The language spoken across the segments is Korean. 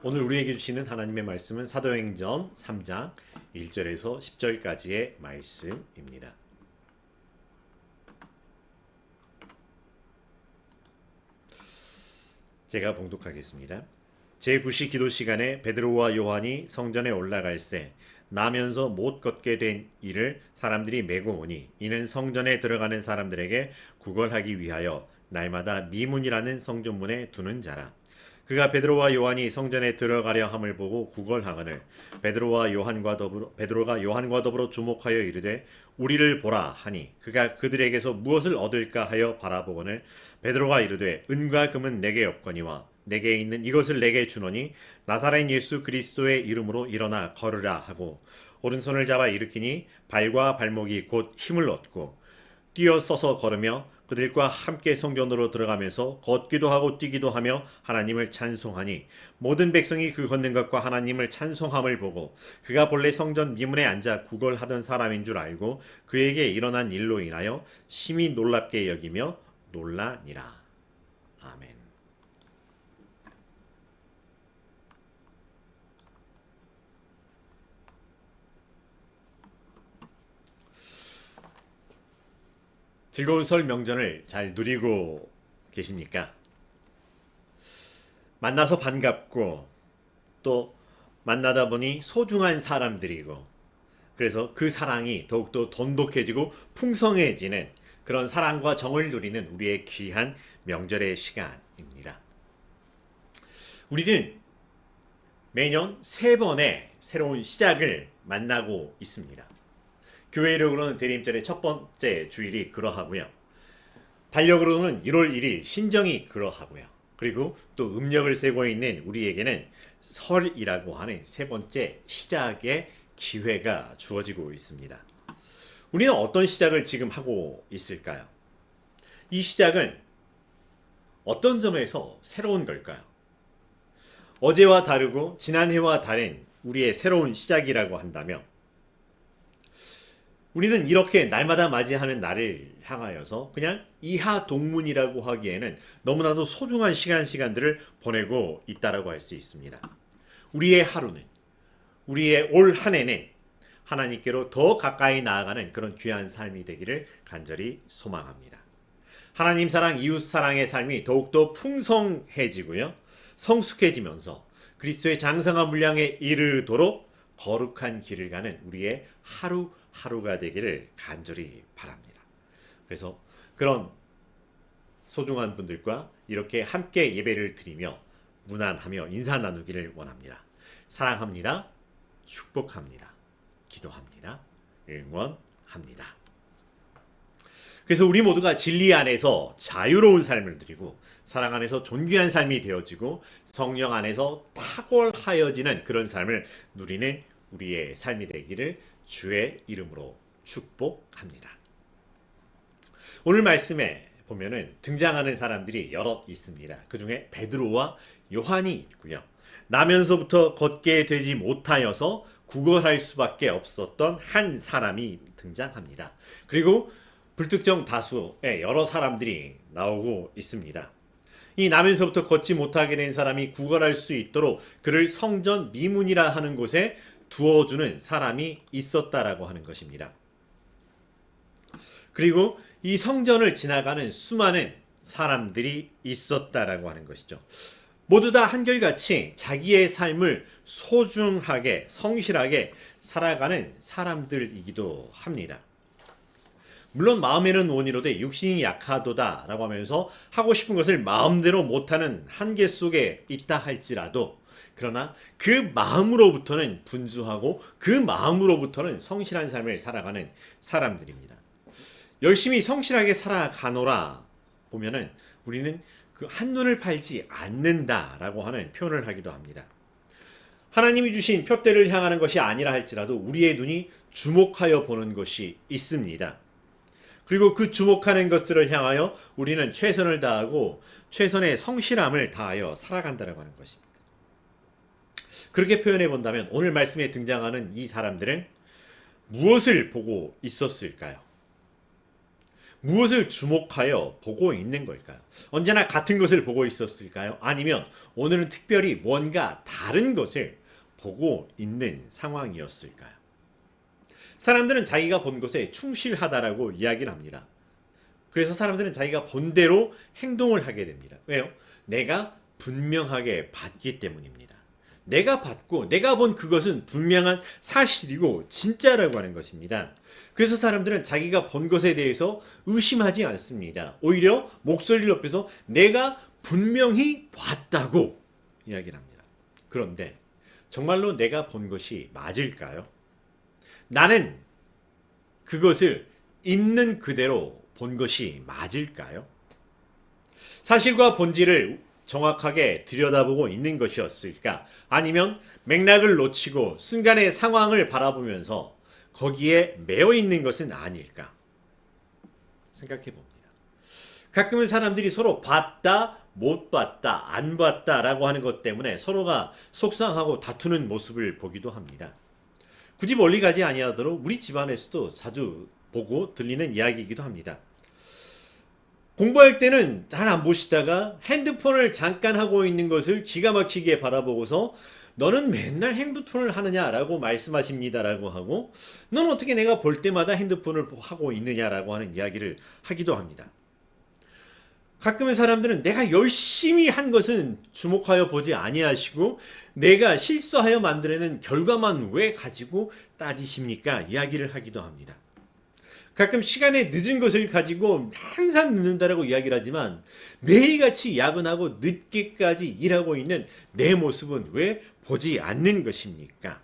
오늘 우리에게 주시는 하나님의 말씀은 사도행전 3장 1절에서 10절까지의 말씀입니다. 제가 봉독하겠습니다. 제9시 기도 시간에 베드로와 요한이 성전에 올라갈새 나면서 못 걷게 된 이를 사람들이 메고 오니 이는 성전에 들어가는 사람들에게 구걸하기 위하여 날마다 미문이라는 성전문에 두는 자라. 그가 베드로와 요한이 성전에 들어가려 함을 보고 구걸하거늘 베드로가 요한과 더불어 주목하여 이르되 우리를 보라 하니 그가 그들에게서 무엇을 얻을까 하여 바라보거늘 베드로가 이르되 은과 금은 내게 없거니와 내게 있는 이것을 내게 주노니 나사렛 예수 그리스도의 이름으로 일어나 걸으라 하고 오른손을 잡아 일으키니 발과 발목이 곧 힘을 얻고 뛰어 서서 걸으며 그들과 함께 성전으로 들어가면서 걷기도 하고 뛰기도 하며 하나님을 찬송하니 모든 백성이 그 걷는 것과 하나님을 찬송함을 보고 그가 본래 성전 미문에 앉아 구걸하던 사람인 줄 알고 그에게 일어난 일로 인하여 심히 놀랍게 여기며 놀라니라. 아멘. 즐거운 설 명절을 잘 누리고 계십니까? 만나서 반갑고 또 만나다 보니 소중한 사람들이고 그래서 그 사랑이 더욱더 돈독해지고 풍성해지는 그런 사랑과 정을 누리는 우리의 귀한 명절의 시간입니다. 우리는 매년 세 번의 새로운 시작을 만나고 있습니다. 교회력으로는 대림절의 첫 번째 주일이 그러하고요. 달력으로는 1월 1일 신정이 그러하고요. 그리고 또 음력을 세고 있는 우리에게는 설이라고 하는 세 번째 시작의 기회가 주어지고 있습니다. 우리는 어떤 시작을 지금 하고 있을까요? 이 시작은 어떤 점에서 새로운 걸까요? 어제와 다르고 지난해와 다른 우리의 새로운 시작이라고 한다면 우리는 이렇게 날마다 맞이하는 날을 향하여서 그냥 이하 동문이라고 하기에는 너무나도 소중한 시간들을 보내고 있다라고 할 수 있습니다. 우리의 하루는, 우리의 올 한 해는 하나님께로 더 가까이 나아가는 그런 귀한 삶이 되기를 간절히 소망합니다. 하나님 사랑, 이웃 사랑의 삶이 더욱더 풍성해지고요. 성숙해지면서 그리스도의 장성한 분량에 이르도록 거룩한 길을 가는 우리의 하루하루가 되기를 간절히 바랍니다. 그래서 그런 소중한 분들과 이렇게 함께 예배를 드리며 문안하며 인사 나누기를 원합니다. 사랑합니다. 축복합니다. 기도합니다. 응원합니다. 그래서 우리 모두가 진리 안에서 자유로운 삶을 드리고 사랑 안에서 존귀한 삶이 되어지고 성령 안에서 탁월하여지는 그런 삶을 누리는 우리의 삶이 되기를 주의 이름으로 축복합니다. 오늘 말씀에 보면은 등장하는 사람들이 여럿 있습니다. 그 중에 베드로와 요한이 있고요. 나면서부터 걷게 되지 못하여서 구걸할 수밖에 없었던 한 사람이 등장합니다. 그리고 불특정 다수의 여러 사람들이 나오고 있습니다. 이 나면서부터 걷지 못하게 된 사람이 구걸할 수 있도록 그를 성전 미문이라 하는 곳에 두어주는 사람이 있었다라고 하는 것입니다. 그리고 이 성전을 지나가는 수많은 사람들이 있었다라고 하는 것이죠. 모두 다 한결같이 자기의 삶을 소중하게 성실하게 살아가는 사람들이기도 합니다. 물론 마음에는 원이로되 육신이 약하도다 라고 하면서 하고 싶은 것을 마음대로 못하는 한계 속에 있다 할지라도 그러나 그 마음으로부터는 분주하고 그 마음으로부터는 성실한 삶을 살아가는 사람들입니다. 열심히 성실하게 살아가노라 보면은 우리는 그 한눈을 팔지 않는다라고 하는 표현을 하기도 합니다. 하나님이 주신 표대를 향하는 것이 아니라 할지라도 우리의 눈이 주목하여 보는 것이 있습니다. 그리고 그 주목하는 것들을 향하여 우리는 최선을 다하고 최선의 성실함을 다하여 살아간다고 하는 것입니다. 그렇게 표현해 본다면 오늘 말씀에 등장하는 이 사람들은 무엇을 보고 있었을까요? 무엇을 주목하여 보고 있는 걸까요? 언제나 같은 것을 보고 있었을까요? 아니면 오늘은 특별히 뭔가 다른 것을 보고 있는 상황이었을까요? 사람들은 자기가 본 것에 충실하다라고 이야기를 합니다. 그래서 사람들은 자기가 본 대로 행동을 하게 됩니다. 왜요? 내가 분명하게 봤기 때문입니다. 내가 봤고 내가 본 그것은 분명한 사실이고 진짜라고 하는 것입니다. 그래서 사람들은 자기가 본 것에 대해서 의심하지 않습니다. 오히려 목소리를 높여서 내가 분명히 봤다고 이야기를 합니다. 그런데 정말로 내가 본 것이 맞을까요? 나는 그것을 있는 그대로 본 것이 맞을까요? 사실과 본질을 정확하게 들여다보고 있는 것이었을까? 아니면 맥락을 놓치고 순간의 상황을 바라보면서 거기에 매여 있는 것은 아닐까? 생각해 봅니다. 가끔은 사람들이 서로 봤다, 못 봤다, 안 봤다라고 하는 것 때문에 서로가 속상하고 다투는 모습을 보기도 합니다. 굳이 멀리 가지 아니하도록 우리 집안에서도 자주 보고 들리는 이야기이기도 합니다. 공부할 때는 잘 안 보시다가 핸드폰을 잠깐 하고 있는 것을 기가 막히게 바라보고서 너는 맨날 핸드폰을 하느냐라고 말씀하십니다라고 하고 넌 어떻게 내가 볼 때마다 핸드폰을 하고 있느냐라고 하는 이야기를 하기도 합니다. 가끔은 사람들은 내가 열심히 한 것은 주목하여 보지 아니하시고 내가 실수하여 만들어낸 결과만 왜 가지고 따지십니까? 이야기를 하기도 합니다. 가끔 시간에 늦은 것을 가지고 항상 늦는다라고 이야기를 하지만 매일같이 야근하고 늦게까지 일하고 있는 내 모습은 왜 보지 않는 것입니까?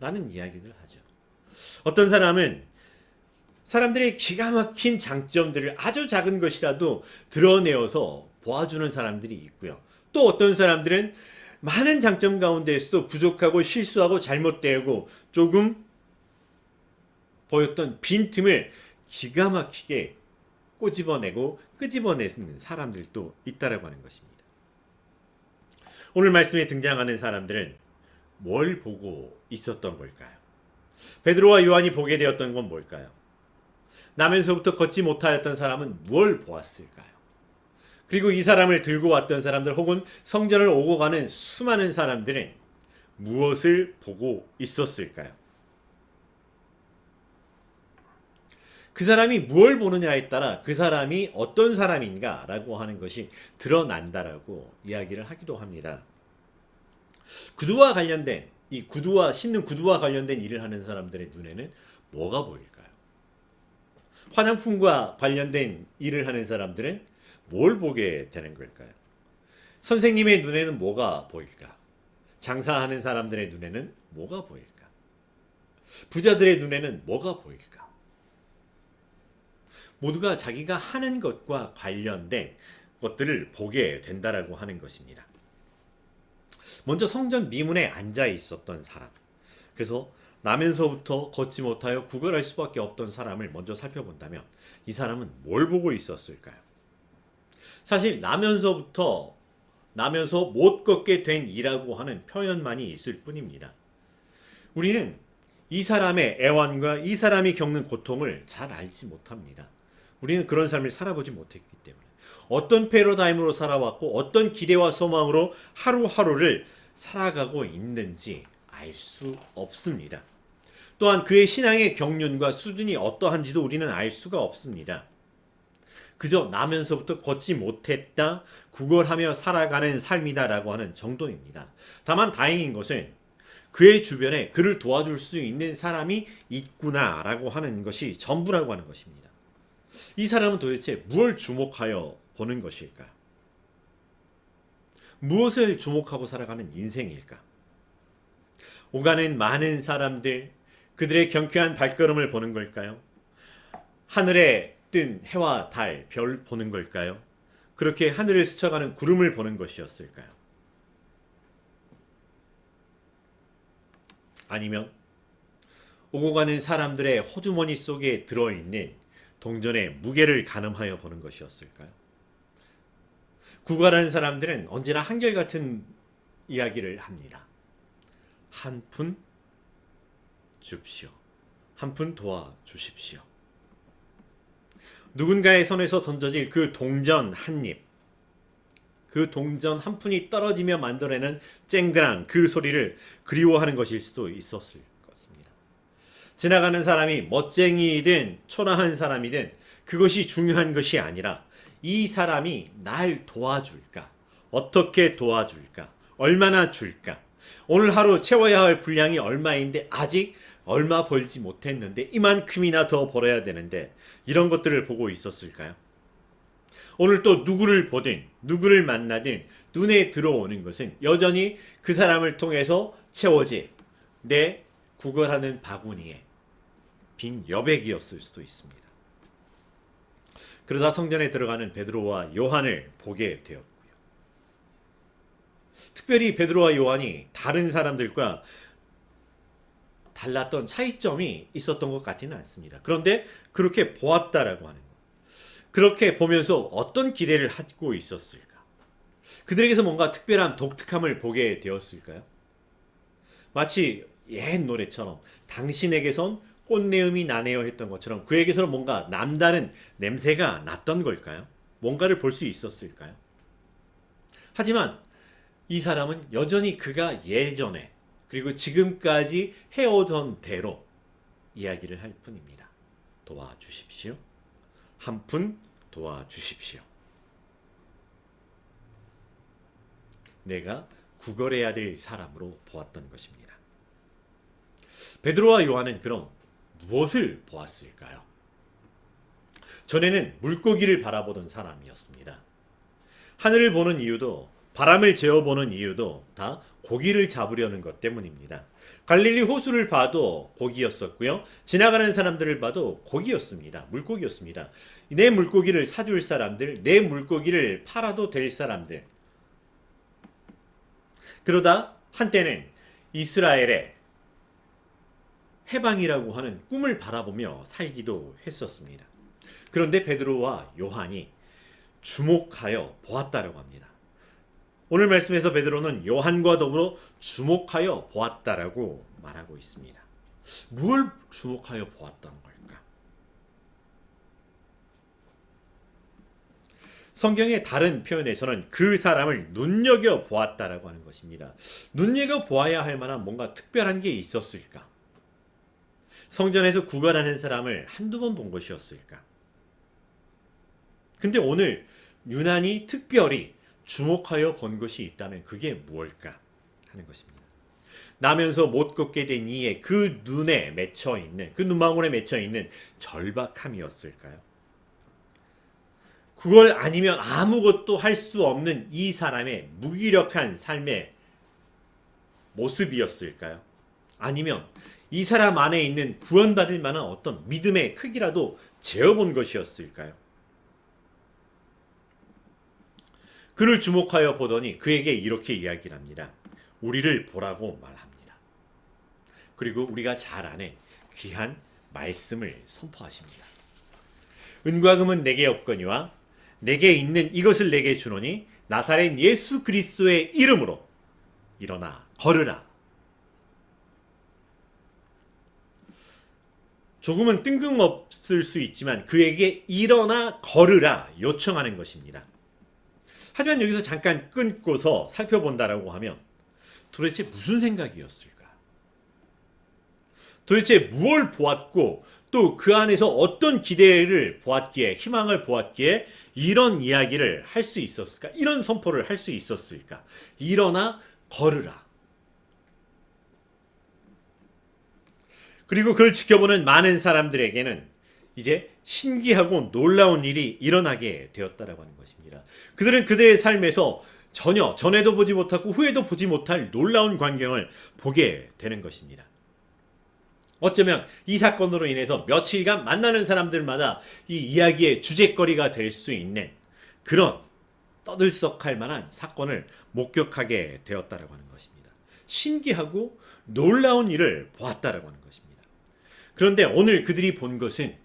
라는 이야기를 하죠. 어떤 사람은 사람들의 기가 막힌 장점들을 아주 작은 것이라도 드러내어서 보아주는 사람들이 있고요. 또 어떤 사람들은 많은 장점 가운데에서 부족하고 실수하고 잘못되고 조금 보였던 빈틈을 기가 막히게 꼬집어내고 끄집어내는 사람들도 있다라고 하는 것입니다. 오늘 말씀에 등장하는 사람들은 뭘 보고 있었던 걸까요? 베드로와 요한이 보게 되었던 건 뭘까요? 나면서부터 걷지 못하였던 사람은 뭘 보았을까요? 그리고 이 사람을 들고 왔던 사람들 혹은 성전을 오고 가는 수많은 사람들은 무엇을 보고 있었을까요? 그 사람이 무엇을 보느냐에 따라 그 사람이 어떤 사람인가라고 하는 것이 드러난다라고 이야기를 하기도 합니다. 구두와 관련된 이 구두와 신는 구두와 관련된 일을 하는 사람들의 눈에는 뭐가 보일까요? 화장품과 관련된 일을 하는 사람들은 뭘 보게 되는 걸까요? 선생님의 눈에는 뭐가 보일까? 장사하는 사람들의 눈에는 뭐가 보일까? 부자들의 눈에는 뭐가 보일까? 모두가 자기가 하는 것과 관련된 것들을 보게 된다라고 하는 것입니다. 먼저 성전 미문에 앉아 있었던 사람. 그래서 나면서부터 걷지 못하여 구걸할 수밖에 없던 사람을 먼저 살펴본다면 이 사람은 뭘 보고 있었을까요? 사실 나면서 못 걷게 된 이라고 하는 표현만이 있을 뿐입니다. 우리는 이 사람의 애환과 이 사람이 겪는 고통을 잘 알지 못합니다. 우리는 그런 삶을 살아보지 못했기 때문에 어떤 패러다임으로 살아왔고 어떤 기대와 소망으로 하루하루를 살아가고 있는지 알 수 없습니다. 또한 그의 신앙의 경륜과 수준이 어떠한지도 우리는 알 수가 없습니다. 그저 나면서부터 걷지 못했다, 구걸하며 살아가는 삶이다라고 하는 정도입니다. 다만 다행인 것은 그의 주변에 그를 도와줄 수 있는 사람이 있구나라고 하는 것이 전부라고 하는 것입니다. 이 사람은 도대체 무엇을 주목하여 보는 것일까? 무엇을 주목하고 살아가는 인생일까? 오가는 많은 사람들, 그들의 경쾌한 발걸음을 보는 걸까요? 하늘에 뜬 해와 달, 별 보는 걸까요? 그렇게 하늘을 스쳐가는 구름을 보는 것이었을까요? 아니면 오고 가는 사람들의 호주머니 속에 들어있는 동전의 무게를 가늠하여 보는 것이었을까요? 구걸하는 사람들은 언제나 한결같은 이야기를 합니다. 한 푼 줍시오. 한 푼 도와주십시오. 누군가의 손에서 던져질 그 동전 한 입, 그 동전 한 푼이 떨어지며 만들어내는 쨍그랑 그 소리를 그리워하는 것일 수도 있었을 것입니다. 지나가는 사람이 멋쟁이든 초라한 사람이든 그것이 중요한 것이 아니라 이 사람이 날 도와줄까? 어떻게 도와줄까? 얼마나 줄까? 오늘 하루 채워야 할 분량이 얼마인데 아직 얼마 벌지 못했는데 이만큼이나 더 벌어야 되는데 이런 것들을 보고 있었을까요? 오늘 또 누구를 보든 누구를 만나든 눈에 들어오는 것은 여전히 그 사람을 통해서 채워질 내 구걸하는 바구니에 빈 여백이었을 수도 있습니다. 그러다 성전에 들어가는 베드로와 요한을 보게 되었고요. 특별히 베드로와 요한이 다른 사람들과 달랐던 차이점이 있었던 것 같지는 않습니다. 그런데 그렇게 보았다라고 하는 것. 그렇게 보면서 어떤 기대를 하고 있었을까? 그들에게서 뭔가 특별한 독특함을 보게 되었을까요? 마치 옛 노래처럼 당신에게선 꽃내음이 나네요 했던 것처럼 그에게서는 뭔가 남다른 냄새가 났던 걸까요? 뭔가를 볼 수 있었을까요? 하지만 이 사람은 여전히 그가 예전에 그리고 지금까지 해오던 대로 이야기를 할 뿐입니다. 도와주십시오. 한 푼 도와주십시오. 내가 구걸해야 될 사람으로 보았던 것입니다. 베드로와 요한은 그럼 무엇을 보았을까요? 전에는 물고기를 바라보던 사람이었습니다. 하늘을 보는 이유도 바람을 재어보는 이유도 다 고기를 잡으려는 것 때문입니다. 갈릴리 호수를 봐도 고기였었고요. 지나가는 사람들을 봐도 고기였습니다. 물고기였습니다. 내 물고기를 사줄 사람들, 내 물고기를 팔아도 될 사람들. 그러다 한때는 이스라엘의 해방이라고 하는 꿈을 바라보며 살기도 했었습니다. 그런데 베드로와 요한이 주목하여 보았다라고 합니다. 오늘 말씀에서 베드로는 요한과 더불어 주목하여 보았다라고 말하고 있습니다. 무엇을 주목하여 보았던 걸까? 성경의 다른 표현에서는 그 사람을 눈여겨 보았다라고 하는 것입니다. 눈여겨 보아야 할 만한 뭔가 특별한 게 있었을까? 성전에서 구걸하는 사람을 한두 번 본 것이었을까? 근데 오늘 유난히 특별히 주목하여 본 것이 있다면 그게 무엇일까 하는 것입니다. 나면서 못 걷게 된 이의 그 눈에 맺혀 있는, 그 눈망울에 맺혀 있는 절박함이었을까요? 그걸 아니면 아무것도 할 수 없는 이 사람의 무기력한 삶의 모습이었을까요? 아니면 이 사람 안에 있는 구원받을 만한 어떤 믿음의 크기라도 재어본 것이었을까요? 그를 주목하여 보더니 그에게 이렇게 이야기를 합니다. 우리를 보라고 말합니다. 그리고 우리가 잘 아는 귀한 말씀을 선포하십니다. 은과 금은 내게 없거니와 내게 있는 이것을 내게 주노니 나사렛 예수 그리스도의 이름으로 일어나 걸으라. 조금은 뜬금없을 수 있지만 그에게 일어나 걸으라 요청하는 것입니다. 하지만 여기서 잠깐 끊고서 살펴본다라고 하면 도대체 무슨 생각이었을까? 도대체 무엇을 보았고 또 그 안에서 어떤 기대를 보았기에 희망을 보았기에 이런 이야기를 할 수 있었을까? 이런 선포를 할 수 있었을까? 일어나 걸으라. 그리고 그걸 지켜보는 많은 사람들에게는 이제 신기하고 놀라운 일이 일어나게 되었다라고 하는 것입니다. 그들은 그들의 삶에서 전혀 전에도 보지 못하고 후에도 보지 못할 놀라운 광경을 보게 되는 것입니다. 어쩌면 이 사건으로 인해서 며칠간 만나는 사람들마다 이 이야기의 주제거리가 될 수 있는 그런 떠들썩할 만한 사건을 목격하게 되었다라고 하는 것입니다. 신기하고 놀라운 일을 보았다라고 하는 것입니다. 그런데 오늘 그들이 본 것은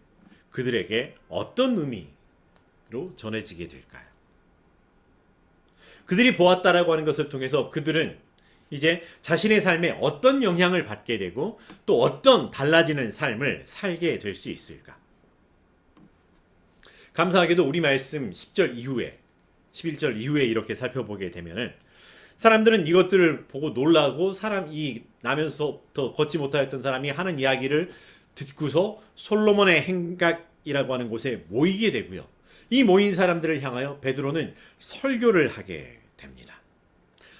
그들에게 어떤 의미로 전해지게 될까요? 그들이 보았다라고 하는 것을 통해서 그들은 이제 자신의 삶에 어떤 영향을 받게 되고 또 어떤 달라지는 삶을 살게 될 수 있을까? 감사하게도 우리 말씀 10절 이후에 11절 이후에 이렇게 살펴보게 되면은 사람들은 이것들을 보고 놀라고 이 나면서부터 걷지 못하였던 사람이 하는 이야기를 듣고서 솔로몬의 행각이라고 하는 곳에 모이게 되고요. 이 모인 사람들을 향하여 베드로는 설교를 하게 됩니다.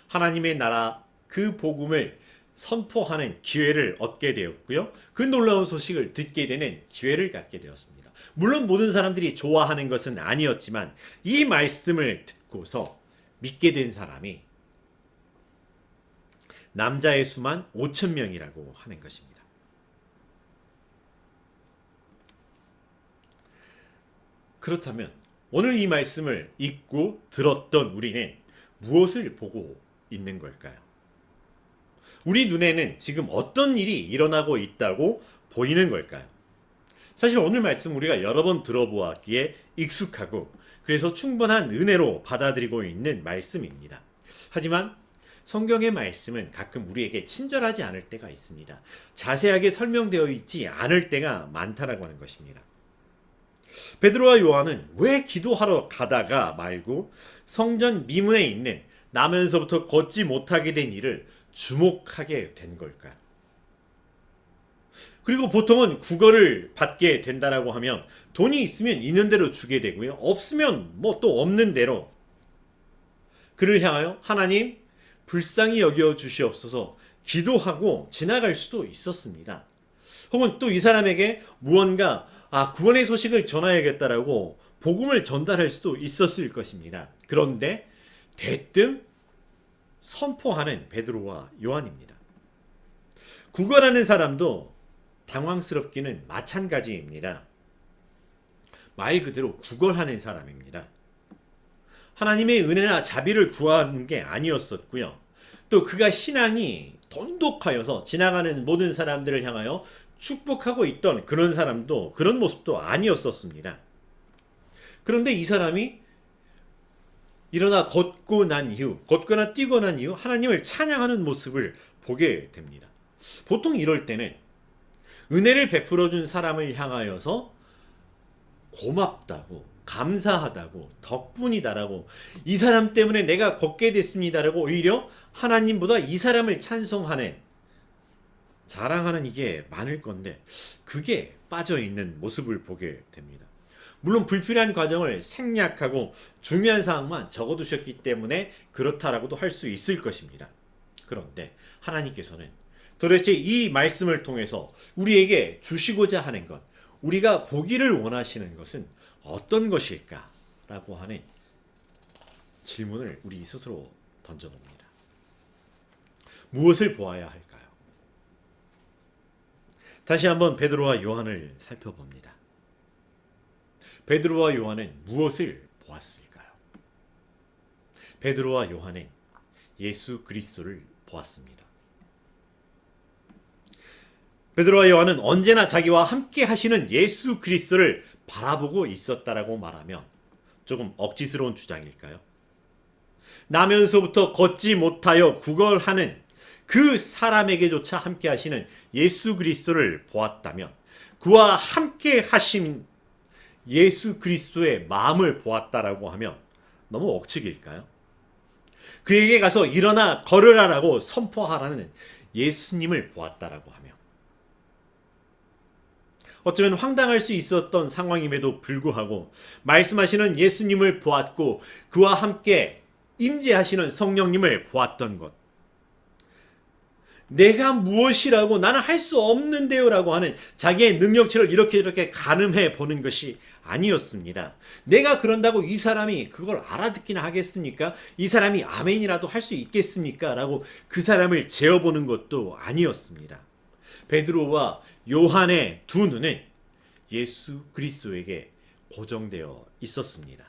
하나님의 나라 그 복음을 선포하는 기회를 얻게 되었고요. 그 놀라운 소식을 듣게 되는 기회를 갖게 되었습니다. 물론 모든 사람들이 좋아하는 것은 아니었지만 이 말씀을 듣고서 믿게 된 사람이 남자의 수만 5천 명이라고 하는 것입니다. 그렇다면 오늘 이 말씀을 읽고 들었던 우리는 무엇을 보고 있는 걸까요? 우리 눈에는 지금 어떤 일이 일어나고 있다고 보이는 걸까요? 사실 오늘 말씀 우리가 여러 번 들어보았기에 익숙하고 그래서 충분한 은혜로 받아들이고 있는 말씀입니다. 하지만 성경의 말씀은 가끔 우리에게 친절하지 않을 때가 있습니다. 자세하게 설명되어 있지 않을 때가 많다라고 하는 것입니다. 베드로와 요한은 왜 기도하러 가다가 말고 성전 미문에 있는 나면서부터 걷지 못하게 된 일을 주목하게 된 걸까요? 그리고 보통은 구걸을 받게 된다라고 하면 돈이 있으면 있는 대로 주게 되고요. 없으면 뭐 또 없는 대로 그를 향하여 하나님 불쌍히 여겨 주시옵소서 기도하고 지나갈 수도 있었습니다. 혹은 또 이 사람에게 무언가 구원의 소식을 전하야겠다라고 복음을 전달할 수도 있었을 것입니다. 그런데 대뜸 선포하는 베드로와 요한입니다. 구걸하는 사람도 당황스럽기는 마찬가지입니다. 말 그대로 구걸하는 사람입니다. 하나님의 은혜나 자비를 구하는 게 아니었었고요. 또 그가 신앙이 돈독하여서 지나가는 모든 사람들을 향하여 축복하고 있던 그런 사람도 그런 모습도 아니었었습니다. 그런데 이 사람이 일어나 걷거나 뛰고 난 이후 하나님을 찬양하는 모습을 보게 됩니다. 보통 이럴 때는 은혜를 베풀어 준 사람을 향하여서 고맙다고 감사하다고 덕분이다라고 이 사람 때문에 내가 걷게 됐습니다라고 오히려 하나님보다 이 사람을 찬송하는 자랑하는 이게 많을 건데 그게 빠져있는 모습을 보게 됩니다. 물론 불필요한 과정을 생략하고 중요한 사항만 적어두셨기 때문에 그렇다라고도 할 수 있을 것입니다. 그런데 하나님께서는 도대체 이 말씀을 통해서 우리에게 주시고자 하는 것, 우리가 보기를 원하시는 것은 어떤 것일까라고 하는 질문을 우리 스스로 던져봅니다. 무엇을 보아야 할까요? 다시 한번 베드로와 요한을 살펴봅니다. 베드로와 요한은 무엇을 보았을까요? 베드로와 요한은 예수 그리스도를 보았습니다. 베드로와 요한은 언제나 자기와 함께 하시는 예수 그리스도를 바라보고 있었다라고 말하면 조금 억지스러운 주장일까요? 나면서부터 걷지 못하여 구걸하는 그 사람에게조차 함께 하시는 예수 그리스도를 보았다면 그와 함께 하신 예수 그리스도의 마음을 보았다라고 하면 너무 억측일까요? 그에게 가서 일어나 걸으라라고 선포하라는 예수님을 보았다라고 하면 어쩌면 황당할 수 있었던 상황임에도 불구하고 말씀하시는 예수님을 보았고 그와 함께 임재하시는 성령님을 보았던 것, 내가 무엇이라고 나는 할 수 없는데요 라고 하는 자기의 능력치를 이렇게 가늠해 보는 것이 아니었습니다. 내가 그런다고 이 사람이 그걸 알아듣기나 하겠습니까? 이 사람이 아멘이라도 할 수 있겠습니까? 라고 그 사람을 재어보는 것도 아니었습니다. 베드로와 요한의 두 눈은 예수 그리스도에게 고정되어 있었습니다.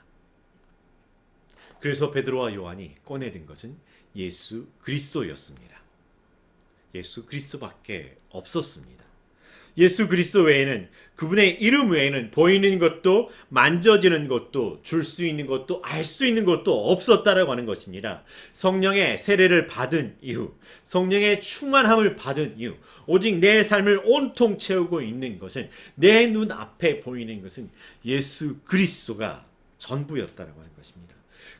그래서 베드로와 요한이 꺼내든 것은 예수 그리스도였습니다. 예수 그리스도밖에 없었습니다. 예수 그리스도 외에는, 그분의 이름 외에는 보이는 것도 만져지는 것도 줄 수 있는 것도 알 수 있는 것도 없었다라고 하는 것입니다. 성령의 세례를 받은 이후, 성령의 충만함을 받은 이후 오직 내 삶을 온통 채우고 있는 것은, 내 눈앞에 보이는 것은 예수 그리스도가 전부였다라고 하는 것입니다.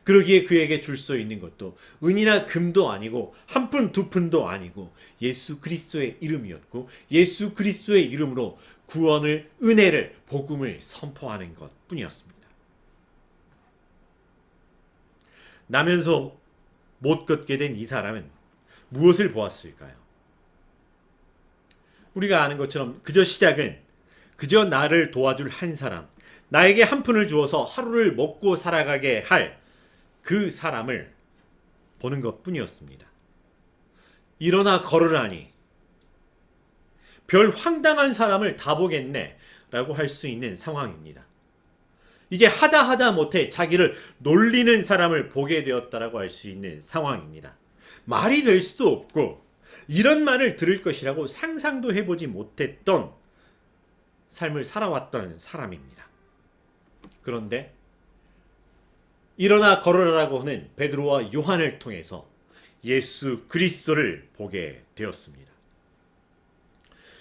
그러기에 그에게 줄 수 있는 것도 은이나 금도 아니고 한 푼 두 푼도 아니고 예수 그리스도의 이름이었고, 예수 그리스도의 이름으로 구원을, 은혜를, 복음을 선포하는 것뿐이었습니다. 나면서 못 걷게 된 이 사람은 무엇을 보았을까요? 우리가 아는 것처럼 그저 시작은 그저 나를 도와줄 한 사람, 나에게 한 푼을 주어서 하루를 먹고 살아가게 할 그 사람을 보는 것뿐이었습니다. 일어나 걸으라니 별 황당한 사람을 다 보겠네 라고 할 수 있는 상황입니다. 이제 하다 못해 자기를 놀리는 사람을 보게 되었다라고 할 수 있는 상황입니다. 말이 될 수도 없고 이런 말을 들을 것이라고 상상도 해보지 못했던 삶을 살아왔던 사람입니다. 그런데 일어나 걸어라라고 하는 베드로와 요한을 통해서 예수 그리스도를 보게 되었습니다.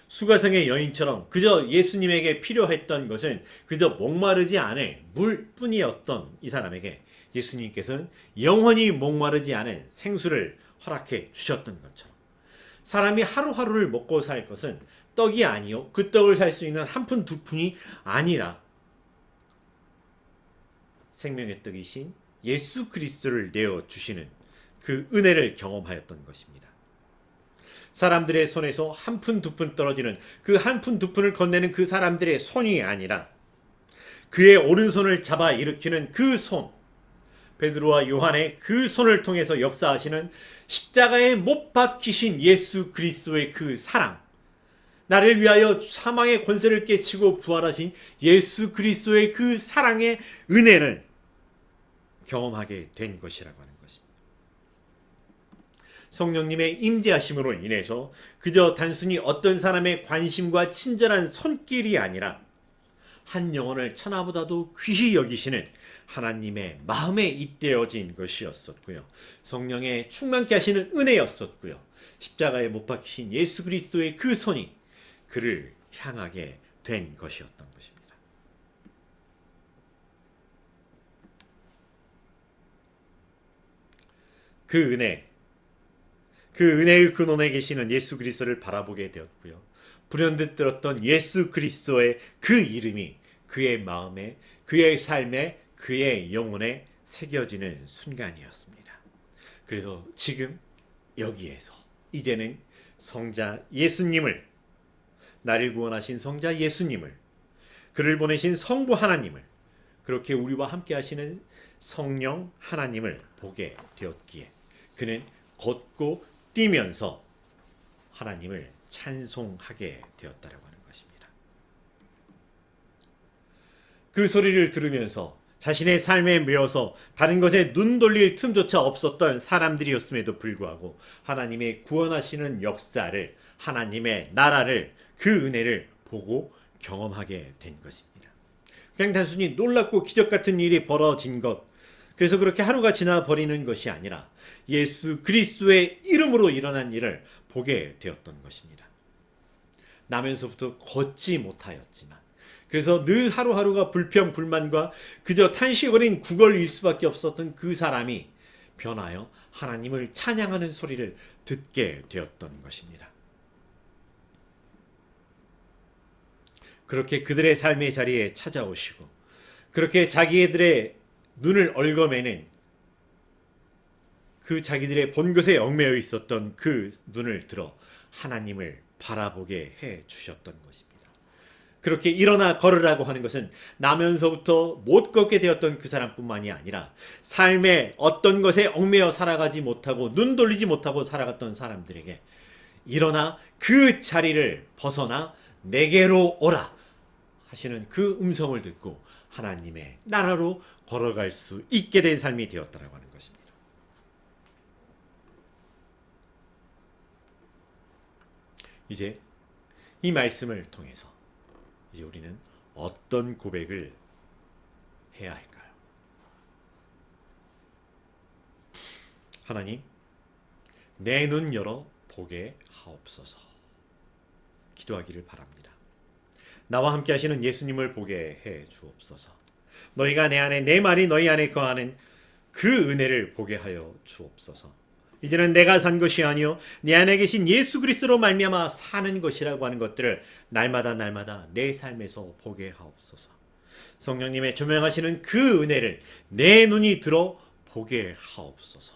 수가성의 여인처럼 그저 예수님에게 필요했던 것은 그저 목마르지 않을 물뿐이었던 이 사람에게 예수님께서는 영원히 목마르지 않은 생수를 허락해 주셨던 것처럼, 사람이 하루하루를 먹고 살 것은 떡이 아니요 그 떡을 살 수 있는 한 푼 두 푼이 아니라 생명의 떡이신 예수 그리스도를 내어주시는 그 은혜를 경험하였던 것입니다. 사람들의 손에서 한 푼 두 푼 떨어지는 그 한 푼 두 푼을 건네는 그 사람들의 손이 아니라 그의 오른손을 잡아 일으키는 그 손, 베드로와 요한의 그 손을 통해서 역사하시는 십자가에 못 박히신 예수 그리스도의 그 사랑, 나를 위하여 사망의 권세를 깨치고 부활하신 예수 그리스도의 그 사랑의 은혜를 경험하게 된 것이라고 하는 것입니다. 성령님의 임재하심으로 인해서 그저 단순히 어떤 사람의 관심과 친절한 손길이 아니라 한 영혼을 천하보다도 귀히 여기시는 하나님의 마음에 잇대어진 것이었었고요. 성령의 충만케 하시는 은혜였었고요. 십자가에 못 박히신 예수 그리스도의 그 손이 그를 향하게 된 것이었던 것입니다. 그 은혜의 근원에 계시는 예수 그리스도를 바라보게 되었고요. 불현듯 들었던 예수 그리스도의 그 이름이 그의 마음에, 그의 삶에, 그의 영혼에 새겨지는 순간이었습니다. 그래서 지금 여기에서 이제는 성자 예수님을, 나를 구원하신 성자 예수님을, 그를 보내신 성부 하나님을, 그렇게 우리와 함께 하시는 성령 하나님을 보게 되었기에 그는 걷고 뛰면서 하나님을 찬송하게 되었다라고 하는 것입니다. 그 소리를 들으면서 자신의 삶에 매여서 다른 것에 눈 돌릴 틈조차 없었던 사람들이었음에도 불구하고 하나님의 구원하시는 역사를, 하나님의 나라를, 그 은혜를 보고 경험하게 된 것입니다. 그냥 단순히 놀랍고 기적 같은 일이 벌어진 것, 그래서 그렇게 하루가 지나버리는 것이 아니라 예수 그리스도의 이름으로 일어난 일을 보게 되었던 것입니다. 나면서부터 걷지 못하였지만, 그래서 늘 하루하루가 불평 불만과 그저 탄식거린 구걸일 수밖에 없었던 그 사람이 변하여 하나님을 찬양하는 소리를 듣게 되었던 것입니다. 그렇게 그들의 삶의 자리에 찾아오시고, 그렇게 자기들의 눈을 얽어매는, 그 자기들의 본 것에 얽매여 있었던 그 눈을 들어 하나님을 바라보게 해 주셨던 것입니다. 그렇게 일어나 걸으라고 하는 것은 나면서부터 못 걷게 되었던 그 사람뿐만이 아니라 삶의 어떤 것에 얽매여 살아가지 못하고 눈 돌리지 못하고 살아갔던 사람들에게 일어나 그 자리를 벗어나 내게로 오라 하시는 그 음성을 듣고 하나님의 나라로 걸어갈 수 있게 된 삶이 되었다라고 하는 것입니다. 이제 이 말씀을 통해서 이제 우리는 어떤 고백을 해야 할까요? 하나님, 내 눈 열어 보게 하옵소서. 기도하기를 바랍니다. 나와 함께 하시는 예수님을 보게 해 주옵소서. 너희가 내 안에, 내 말이 너희 안에 거하는 그 은혜를 보게 하여 주옵소서. 이제는 내가 산 것이 아니요 내 안에 계신 예수 그리스도로 말미암아 사는 것이라고 하는 것들을 날마다 내 삶에서 보게 하옵소서. 성령님의 조명하시는 그 은혜를 내 눈이 들어 보게 하옵소서.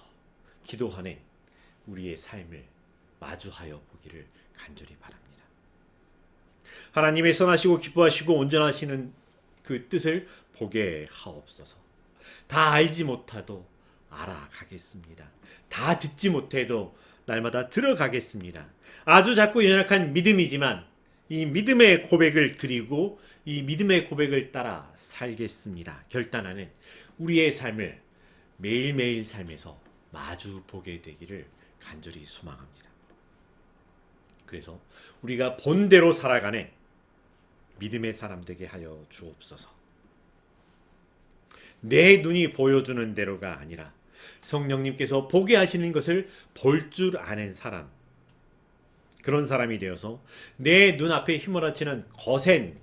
기도하는 우리의 삶을 마주하여 보기를 간절히 바랍니다. 하나님의 선하시고 기뻐하시고 온전하시는 그 뜻을 보게 하옵소서. 다 알지 못하도 알아가겠습니다. 다 듣지 못해도 날마다 들어가겠습니다. 아주 작고 연약한 믿음이지만 이 믿음의 고백을 드리고 이 믿음의 고백을 따라 살겠습니다. 결단하는 우리의 삶을 매일매일 삶에서 마주 보게 되기를 간절히 소망합니다. 그래서 우리가 본대로 살아가는 믿음의 사람 되게 하여 주옵소서. 내 눈이 보여주는 대로가 아니라 성령님께서 보게 하시는 것을 볼 줄 아는 사람, 그런 사람이 되어서 내 눈앞에 휘몰아치는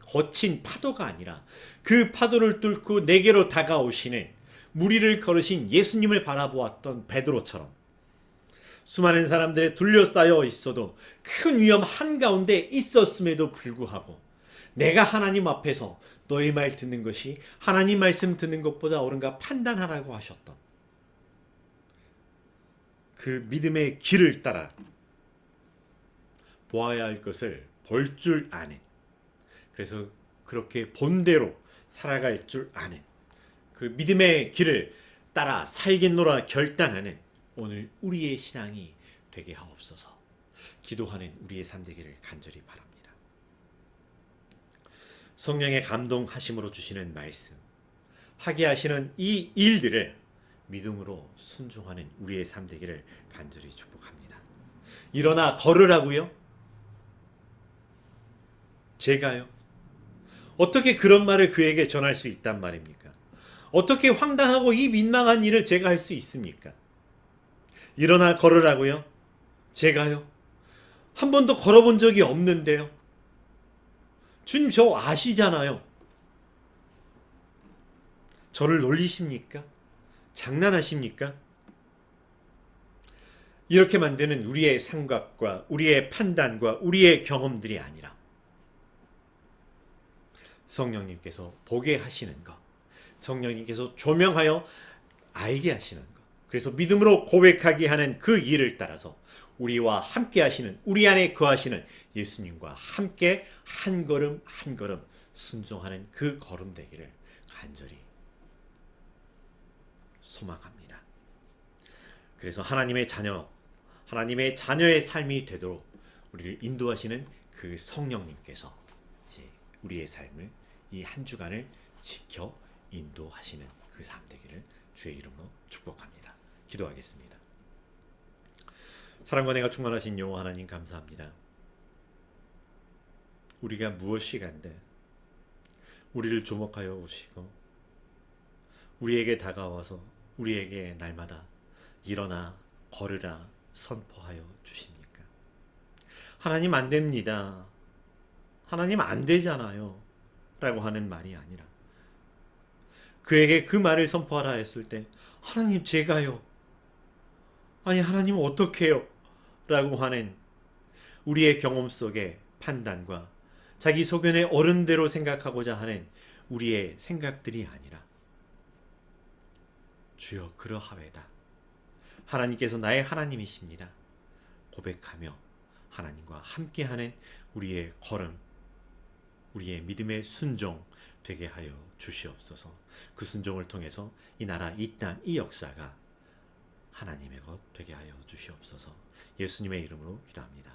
거친 파도가 아니라 그 파도를 뚫고 내게로 다가오시는 무리를 걸으신 예수님을 바라보았던 베드로처럼 수많은 사람들에 둘러싸여 있어도 큰 위험 한가운데 있었음에도 불구하고 내가 하나님 앞에서 너희 말 듣는 것이 하나님 말씀 듣는 것보다 옳은가 판단하라고 하셨던 그 믿음의 길을 따라 보아야 할 것을 볼 줄 아는, 그래서 그렇게 본대로 살아갈 줄 아는 그 믿음의 길을 따라 살겠노라 결단하는 오늘 우리의 신앙이 되게 하옵소서. 기도하는 우리의 삶 되기를 간절히 바랍니다. 성령의 감동하심으로 주시는 말씀, 하게 하시는 이 일들을 믿음으로 순종하는 우리의 삶 되기를 간절히 축복합니다. 일어나 걸으라고요? 제가요? 어떻게 그런 말을 그에게 전할 수 있단 말입니까? 어떻게 황당하고 이 민망한 일을 제가 할 수 있습니까? 일어나 걸으라고요? 제가요? 한 번도 걸어본 적이 없는데요. 주님 저 아시잖아요. 저를 놀리십니까? 장난하십니까? 이렇게 만드는 우리의 생각과 우리의 판단과 우리의 경험들이 아니라 성령님께서 보게 하시는 것, 성령님께서 조명하여 알게 하시는 것, 그래서 믿음으로 고백하게 하는 그 일을 따라서 우리와 함께 하시는, 우리 안에 거하시는 예수님과 함께 한 걸음 한 걸음 순종하는 그 걸음 되기를 간절히 소망합니다. 그래서 하나님의 자녀의 삶이 되도록 우리를 인도하시는 그 성령님께서 이제 우리의 삶을 이 한 주간을 지켜 인도하시는 그 삶 되기를 주의 이름으로 축복합니다. 기도하겠습니다. 사랑과 내가 충만하신 여호와 하나님 감사합니다. 우리가 무엇이 간데 우리를 조목하여 오시고 우리에게 다가와서 우리에게 날마다 일어나 걸으라 선포하여 주십니까? 하나님 안 됩니다. 하나님 안 되잖아요. 라고 하는 말이 아니라 그에게 그 말을 선포하라 했을 때 하나님 제가요. 아니 하나님 어떡해요? 라고 하는 우리의 경험 속의 판단과 자기 소견의 어른대로 생각하고자 하는 우리의 생각들이 아니라 주여 그러하외다. 하나님께서 나의 하나님이십니다. 고백하며 하나님과 함께하는 우리의 걸음, 우리의 믿음의 순종 되게 하여 주시옵소서. 그 순종을 통해서 이 나라, 이 땅, 이 역사가 하나님의 것 되게 하여 주시옵소서. 예수님의 이름으로 기도합니다.